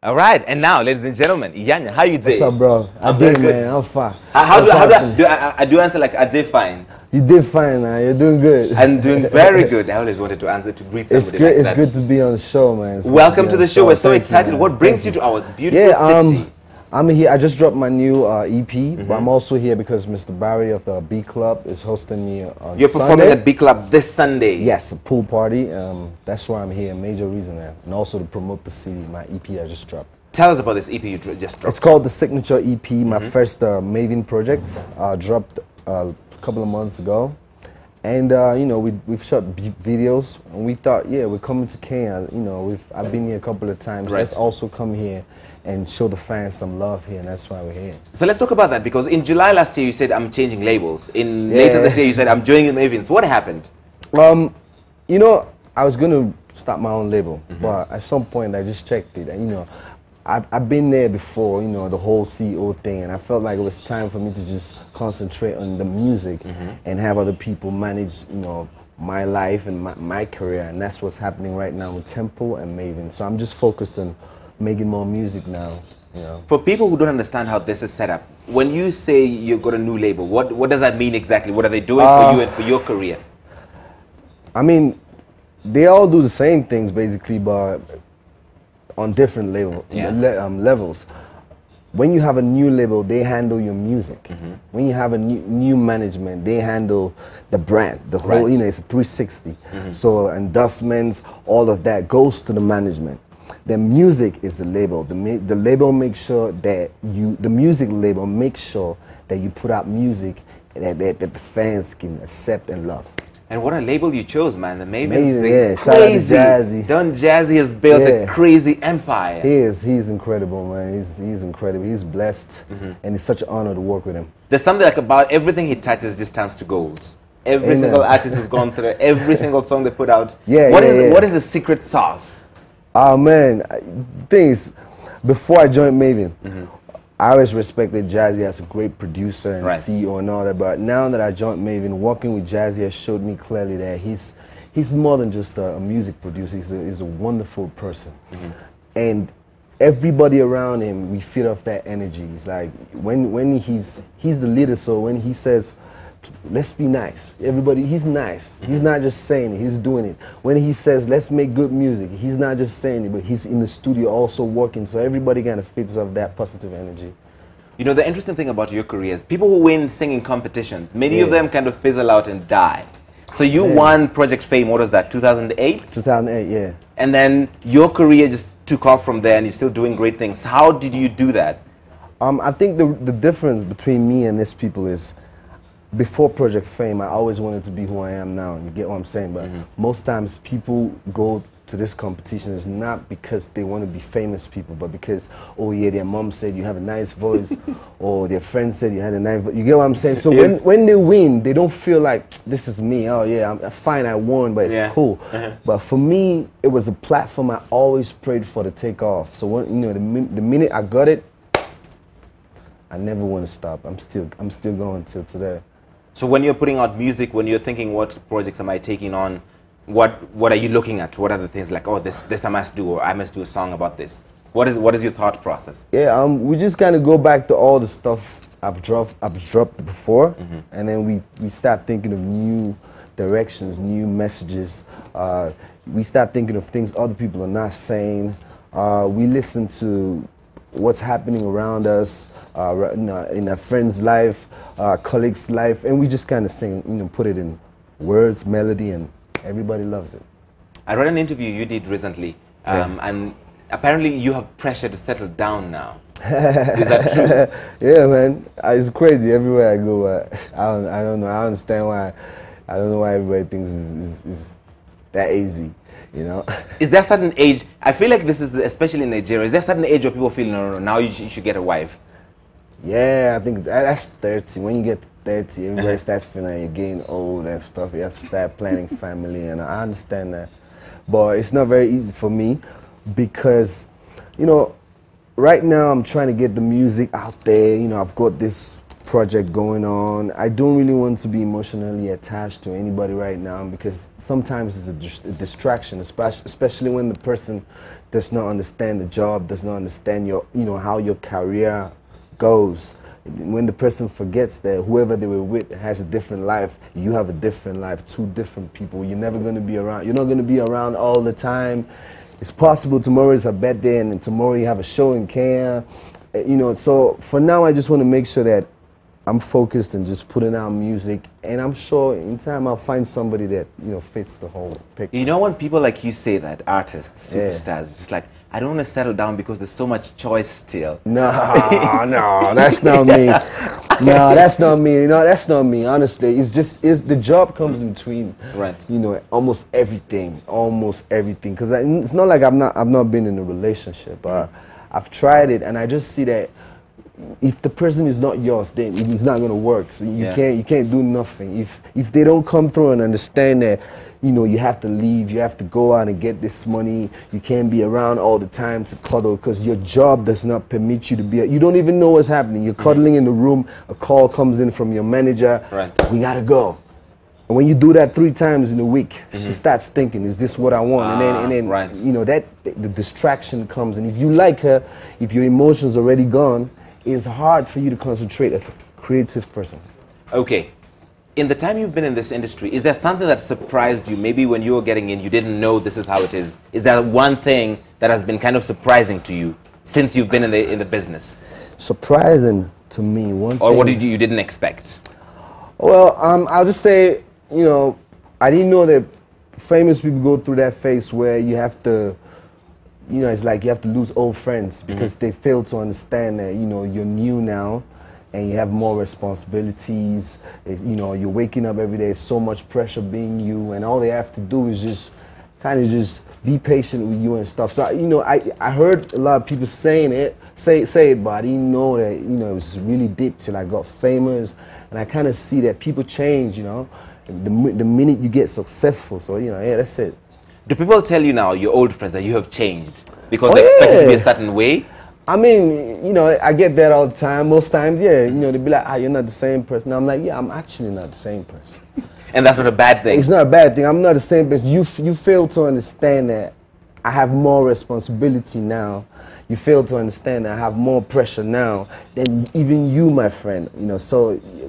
All right, and now, ladies and gentlemen, Iyanya, how you doing? What's up, bro? I'm very good. Man. I'm fine. How do I answer like I did fine? You did fine, man. You're doing good. I'm doing very good. I always wanted to answer to greet somebody. It's good. Like it's that. good to be on the show, man. Welcome to the show. We're so excited. What brings you to our beautiful city? I'm here. I just dropped my new EP, but I'm also here because Mr. Barry of the B Club is hosting me on You're Sunday. performing at B Club this Sunday. Yes, a pool party. That's why I'm here. Major reason, man. And also to promote the CD, my EP I just dropped. Tell us about this EP you just dropped. It's called the Signature EP, my first Mavin project. Dropped a couple of months ago. And you know, we've shot videos, and we thought, yeah, we're coming to Kenya. You know, I've been here a couple of times. Right. Let's also come here and show the fans some love here, and that's why we're here. So let's talk about that, because in July last year you said I'm changing labels. Later this year you said I'm joining Mavin. So what happened? You know, I was gonna start my own label, but at some point I just checked it, and you know, I've been there before, you know, the whole CEO thing, and I felt like it was time for me to just concentrate on the music and have other people manage, you know, my life and my career, and that's what's happening right now with Temple and Mavin. So I'm just focused on making more music now, you know. For people who don't understand how this is set up, when you say you've got a new label, what does that mean exactly? What are they doing for you and for your career? I mean, they all do the same things basically, but on different levels. When you have a new label, they handle your music. When you have a new management, they handle the brand, the whole, you know, it's a 360. So endorsements, all of that goes to the management. The music is the label. The label makes sure that the music label makes sure that you put out music that the fans can accept and love. And what a label you chose, man. The Mavin's yeah, shout out to Jazzy. Don Jazzy has built a crazy empire. He's incredible, man. He's incredible. He's blessed, and it's such an honor to work with him. There's something like about everything he touches just turns to gold. Every single artist has gone through every single song they put out. What is the secret sauce? Oh man, the thing is, before I joined Mavin, I always respected Jazzy as a great producer and CEO and all that, but now that I joined Mavin, working with Jazzy has showed me clearly that he's more than just a music producer. He's a wonderful person. And everybody around him, we feed off that energy. It's like when he's the leader, so when he says, let's be nice, everybody, he's nice. He's not just saying it, he's doing it. When he says, let's make good music, he's not just saying it, but he's in the studio also working, so everybody kind of feeds off that positive energy. You know, the interesting thing about your career is people who win singing competitions, many of them kind of fizzle out and die. So you won Project Fame, what was that, 2008? 2008, yeah. And then your career just took off from there and you're still doing great things. How did you do that? I think the difference between me and these people is, before Project Fame, I always wanted to be who I am now. You get what I'm saying? But most times people go to this competition is not because they want to be famous people, but because, oh yeah, their mom said you have a nice voice, or their friend said you had a nice voice. You get what I'm saying? So when they win, they don't feel like, this is me. Oh yeah, I'm fine, I won, but it's cool. But for me, it was a platform I always prayed for to take off. So when, you know, the minute I got it, I never want to stop. I'm still going till today. So when you're putting out music, when you're thinking what projects am I taking on, what are you looking at? What are the things like, oh, this I must do, or I must do a song about this? What is your thought process? Yeah, we just kind of go back to all the stuff I've dropped before, and then we start thinking of new directions, new messages. We start thinking of things other people are not saying. We listen to what's happening around us, in a friend's life, colleague's life, and we just kind of sing, you know, put it in words, melody, and everybody loves it. I read an interview you did recently, and apparently you have pressure to settle down now. Is that true? Yeah, man, it's crazy everywhere I go. I don't know. I understand why. I don't know why everybody thinks it's that easy. You know? Is there a certain age? I feel like this is especially in Nigeria. Is there a certain age where people feel no, now you should get a wife? Yeah, I think that's 30. When you get to 30, everybody starts feeling like you're getting old and stuff. You have to start planning family, and I understand that. But it's not very easy for me because, you know, right now I'm trying to get the music out there. You know, I've got this project going on. I don't really want to be emotionally attached to anybody right now because sometimes it's a distraction, especially when the person does not understand the job, does not understand your, how your career goes. When the person forgets that whoever they were with has a different life, you have a different life, two different people. You're never going to be around. You're not going to be around all the time. It's possible tomorrow is a bad day and then tomorrow you have a show in Kenya. So for now I just want to make sure that I'm focused and just putting out music, and I'm sure in time I'll find somebody that fits the whole picture. You know, when people like you say that, artists, superstars, it's just like, I don't want to settle down because there's so much choice still. No, no, that's not me. No, that's not me. No, that's not me. Honestly, the job comes in between. Right. Almost everything. Because it's not like I've not been in a relationship. I've tried it, and I just see that if the person is not yours, then it's not going to work. So you can't do nothing. If they don't come through and understand that, you have to leave, you have to go out and get this money, you can't be around all the time to cuddle because your job does not permit you to be. You don't even know what's happening. You're cuddling in the room, a call comes in from your manager, right. We gotta go. And when you do that 3 times in a week, she starts thinking, is this what I want? And then right. The distraction comes. And if you like her, if your emotions are already gone, it's hard for you to concentrate as a creative person. Okay. In the time you've been in this industry, is there something that surprised you? Maybe when you were getting in, you didn't know this is how it is. Is there one thing that has been kind of surprising to you since you've been in the business? Surprising to me, one thing. Or what you didn't expect? Well, I'll just say, I didn't know that famous people go through that phase where you have to, it's like you have to lose old friends because they fail to understand that, you're new now and you have more responsibilities. You're waking up every day, so much pressure being you, and all they have to do is just kind of just be patient with you and stuff. So, I heard a lot of people saying it, say it, but I didn't know that, it was really deep till I got famous. And I kind of see that people change, the minute you get successful. So, that's it. Do people tell you now, your old friends, that you have changed? Because they expect you to be a certain way? I mean, I get that all the time. Most times, they be like, you're not the same person. I'm like, yeah, I'm actually not the same person. And that's not a bad thing? It's not a bad thing. I'm not the same person. You fail to understand that I have more responsibility now. You fail to understand that I have more pressure now than even you, my friend.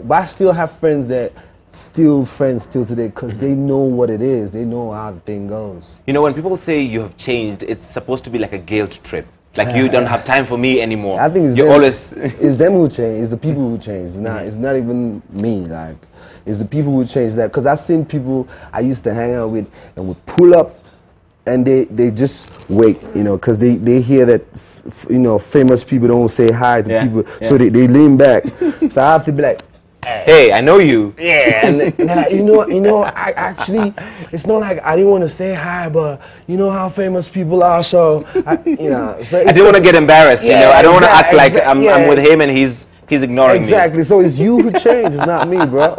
But I still have friends that still friends till today because they know what it is. They know how the thing goes. When people say you have changed, it's supposed to be like a guilt trip. Like you don't have time for me anymore. I think it's them who change. It's the people who change. It's not even me. Like, it's the people who change that. Because I've seen people I used to hang out with and would pull up and they just wait, because they hear that, famous people don't say hi to people. Yeah. So they lean back. So I have to be like, hey, I know you. Yeah, and they're like, I actually, it's not like I didn't want to say hi, but you know how famous people are, so, so I didn't want to get embarrassed, I don't want to act like I'm with him and he's ignoring me. Exactly, so it's you who changed, it's not me, bro.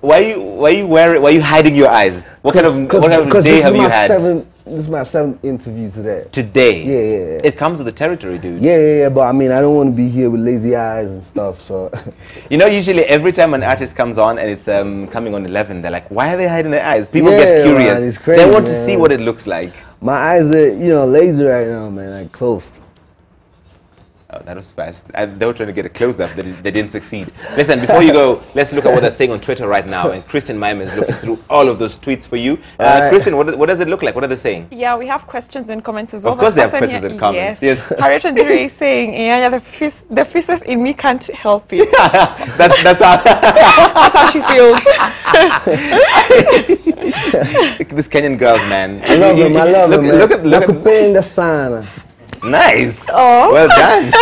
Why are you hiding your eyes? What kind of day have you had? This is my 7th interview today. Today? Yeah. It comes with the territory, dude. Yeah, but I mean, I don't want to be here with lazy eyes and stuff, so. Usually every time an artist comes on and it's coming on 11, they're like, why are they hiding their eyes? People get curious. Man, it's crazy, they want to see what it looks like. My eyes are, lazy right now, man, like closed. Oh, that was fast. They were trying to get a close-up. They didn't succeed. Listen, before you go, let's look at what they're saying on Twitter right now. And Kristen Mime is looking through all of those tweets for you. Kristen, what does it look like? What are they saying? Yeah, we have questions and comments as well. Of course they have questions and comments. Yes. Harriet Andrea is saying, Iyanya, the feces in me can't help it. that's how she feels. These Kenyan girls, man. I love them, man. Look at the sun. Nice. Oh. Well done.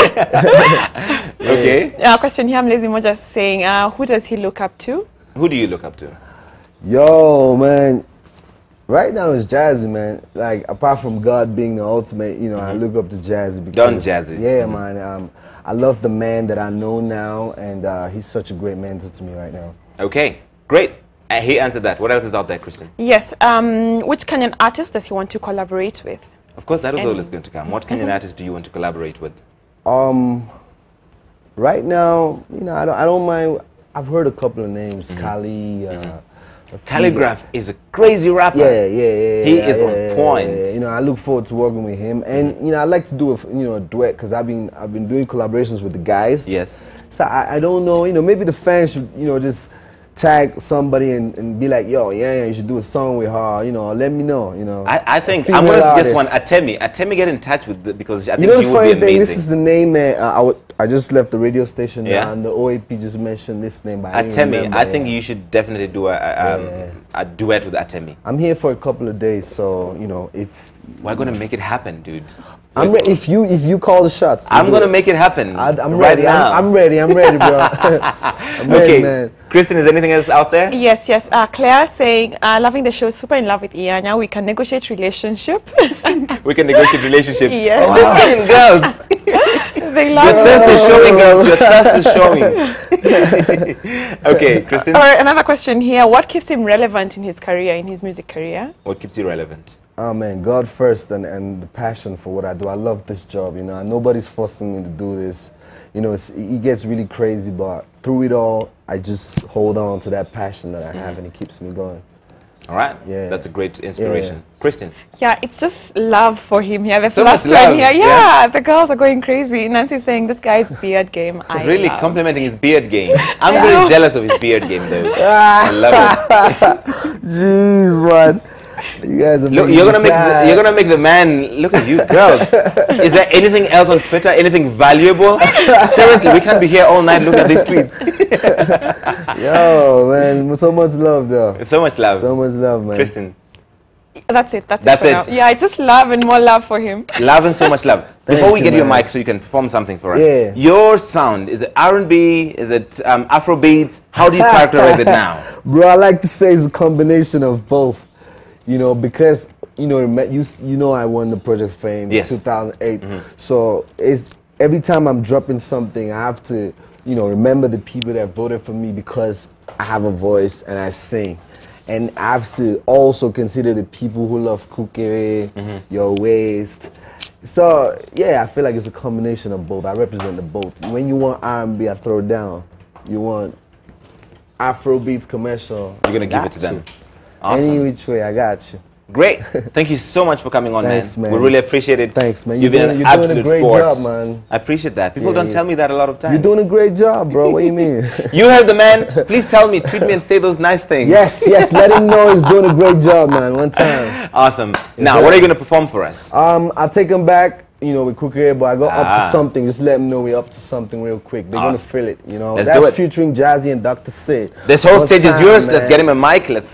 Okay. Question here, Mlezi Moja saying, who does he look up to? Who do you look up to? Yo, man. Right now it's Jazzy, man. Like, apart from God being the ultimate, I look up to Jazzy. Because, Don Jazzy. Yeah, man. I love the man that I know now, and he's such a great mentor to me right now. Okay, great. He answered that. What else is out there, Kristen? Yes. Which Kenyan artist does he want to collaborate with? Of course, that is always going to come. What Kenyan artist do you want to collaborate with? Right now, you know, I don't mind. I've heard a couple of names. Kali. Calligraph is a crazy rapper. Yeah. He is on point. You know, I look forward to working with him, and you know, I like to do a duet because I've been doing collaborations with the guys. Yes. So I don't know, you know, maybe the fans should, you know, just tag somebody and be like, yo, yeah, you should do a song with her, you know, let me know, you know. I think I'm going to suggest one, Atemi, get in touch with because I think you know, he the would be funny amazing. thing, this is the name that I just left the radio station Yeah. and the OAP just mentioned this name. But Atemi, I think you should definitely do a duet with Atemi. I'm here for a couple of days, so, you know, if... We're going to make it happen, dude. I'm ready. If you call the shots, I'm going to make it happen. I'm right ready. now. I'm ready, bro. I'm ready, Okay, man. Kristen, is there anything else out there? Yes. Claire saying, loving the show, super in love with Iyanya. We can negotiate relationship. We can negotiate relationship. Yes. Listen, girls. They love Your thirst is showing, girls. Your thirst is showing. Okay, Kristen. Or another question here. What keeps him relevant in his career, in his music career? What keeps you relevant? Oh man, God first and the passion for what I do. I love this job, you know. Nobody's forcing me to do this. You know, it gets really crazy, but through it all, I just hold on to that passion that I have, and it keeps me going. All right. Yeah. That's a great inspiration. Yeah. Kristen. Yeah, it's just love for him here. The So last much love, one here. yeah. Yeah, the girls are going crazy. Nancy's saying this guy's beard game. I Really love. complimenting his beard game. I'm really jealous of his beard game, though. I love it. Jeez, man. You guys are Look, you're gonna make the man look at you, girls. Is there anything else on Twitter? Anything valuable? Seriously, we can't be here all night looking at these tweets. Yo, man, so much love, though. So much love. So much love, man. Kristen. That's it. That's That's it. For it. now. Yeah, it's just love and more love for him. Love and so much love. Before Thank we you, get your man. mic so you can perform something for us. Yeah. Your sound, is it R&B? Is it Afrobeats? How do you characterize it now? Bro, I like to say it's a combination of both. You know, because you know I won the Project Fame Yes. in 2008. So it's every time I'm dropping something, I have to, you know, remember the people that voted for me because I have a voice and I sing. And I have to also consider the people who love Kukere, Your Waist. So yeah, I feel like it's a combination of both. I represent the both. When you want R&B, I throw it down. You want Afrobeats commercial, You're gonna give it to them. Any Awesome. which way, I got you. Great. Thank you so much for coming on, Thanks, man. We really appreciate it. Thanks, man. You've been an you're absolute doing a great sport. job, man. I appreciate that. People Yeah, don't yeah. tell me that a lot of times. You're doing a great job, bro. What do you mean? You heard the man. Please tell me, tweet me and say those nice things. yes. Let him know he's doing a great job, man. One time. Awesome. Now, sir. what are you going to perform for us? I'll take him back, you know, with Kukere, but I go up Ah. to something. Just let them know we're up to something real quick. They're gonna Awesome. feel it, you know. Let's That's do it. featuring Jazzy and Dr. Sid. This whole One stage is time, yours. Let's man. get him a mic. Let's